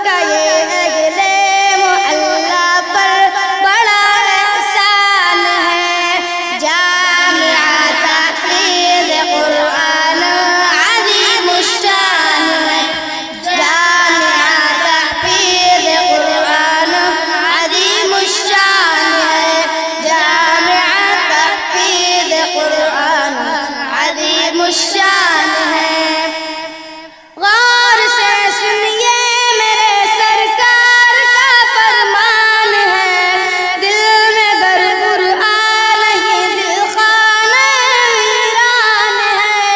کا یہ اہل محلہ پر بڑا احسان ہے۔ جامعہ تحفیظ قرآن عظیم الشان ہے، جامعہ تحفیظ قرآن عظیم الشان ہے، جامعہ تحفیظ قرآن عظیم الشان ہے۔ غور سے سنیے میرے سرکار کا فرمان ہے، دل میں گر قرآن ہی دل خانہ ویران ہے۔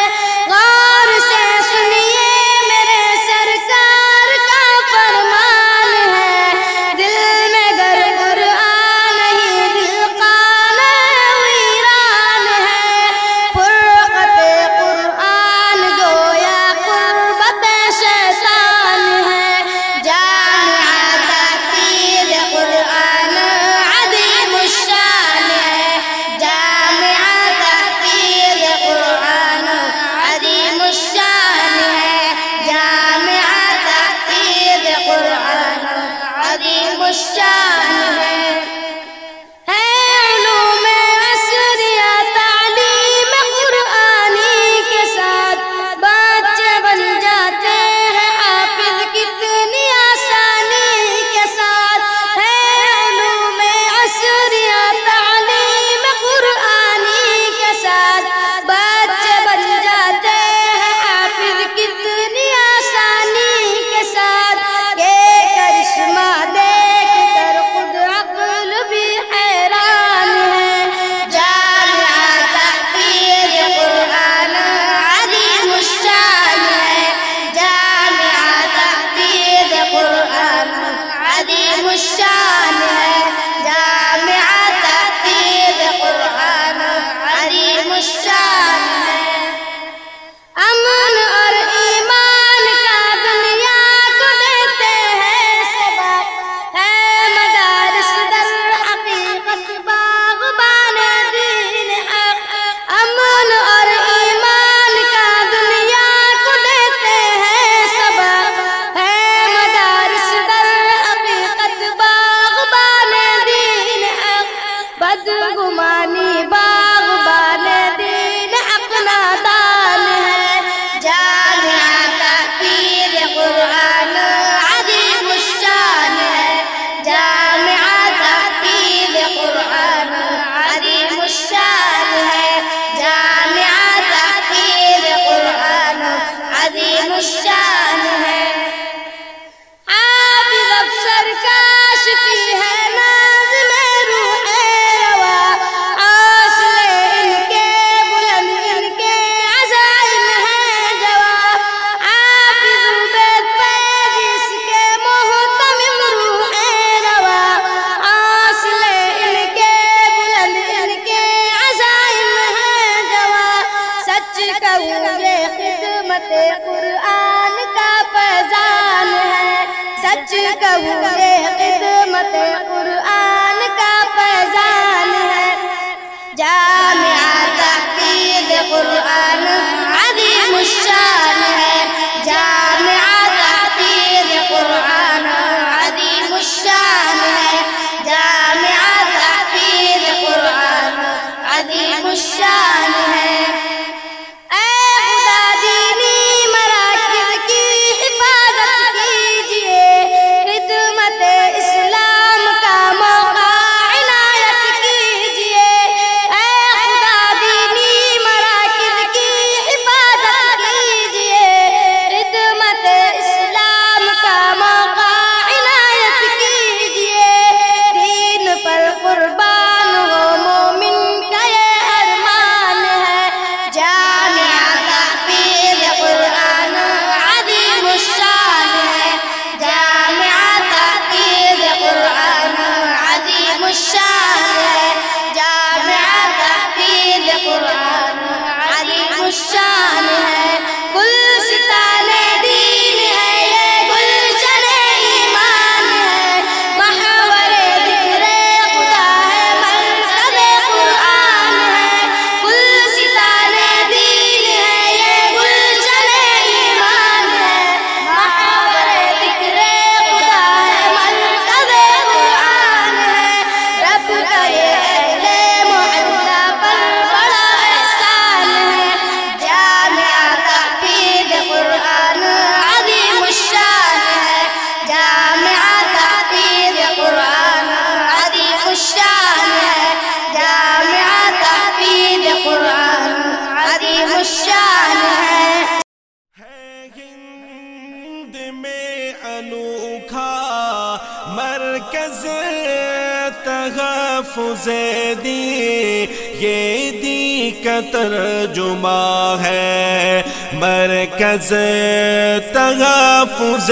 غور سے سنیے میرے سرکار کا فرمان ہے، دل میں گر قرآن ہی دل خانہ ویران ہے۔ فرقت قرآن گویا قربت شیطان ہے، جامعہ تحفیظ قرآن عظیم الشان ہے، جامعہ تحفیظ قرآن عظیم الشان ہے، جامعہ تحفیظ قرآن عظیم الشان ہے۔ علوم عصریہ تعلیم قرآنی کے ساتھ بچے بن جاتے ہیں حافظ کتنی آسانی کے ساتھ، علوم عصریہ تعلیم قرآنی کے ساتھ بچے بن جاتے ہیں حافظ کتنی آسانی کے ساتھ۔ یہ کرشمہ دیکھ کر خود عقل بھی حیران ہے، جامعہ تحفیظ قرآن عظیم الشان ہے، جامعہ تحفیظ قرآن عظیم الشان ہے، جامعہ تحفیظ قرآن عظیم الشان ہے۔ امن اور ایمان کا دنیا کو دیتے ہیں سبق، ہے مدارس در حقیقت باغبان دین حق۔ امن اور ایمان کا دنیا کو دیتے ہیں سبق، ہے مدارس در حقیقت باغبان دین حق۔ بدگمانی باغبان دین حق نادان ہے، جامعہ تحفیظ قرآن عظیم الشان ہے، جامعہ تحفیظ قرآن عظیم الشان ہے، جامعہ تحفیظ قرآن عظیم الشان ہے۔ حافظ افسر کاشفی ہے ناظم روح روا، حوصلے ان کے بلند ان کے عزائم ہیں جوا۔ حافظ عبید فیض اس کے محتمم روح روا، حوصلے ان کے بلند ان کے عزائم ہیں جوا۔ سچ کہوں یہ خدمت قرآن کا فیضان ہے، سچ کہوں یہ خدمت قرآن کا فیضان ہے، جامعہ تحفیظ قرآن عظیم الشان ہے، جامعہ تحفیظ قرآن عظیم الشان ہے، جامعہ تحفیظ قرآن عظیم الشان ہے۔ اے خدا دینی مراکز کی حفاظت کیجئے، خدمت اسلام کا موقع عنایت کیجئے۔ اے مرکز تحفظ دین یہ دین کا ترجمہ ہے، مرکز تحفظ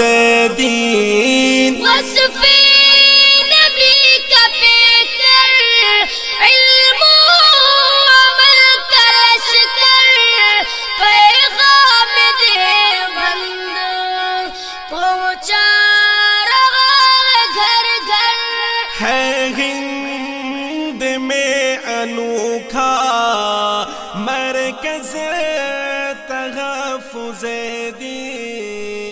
دین۔ وصف نبی کا پیکر، علم و عمل کا لشکر، پیغام دیوبند پہنچا رہا گھر گھر۔ ہے ہند میں انوکھا مرکز تحفظ دین۔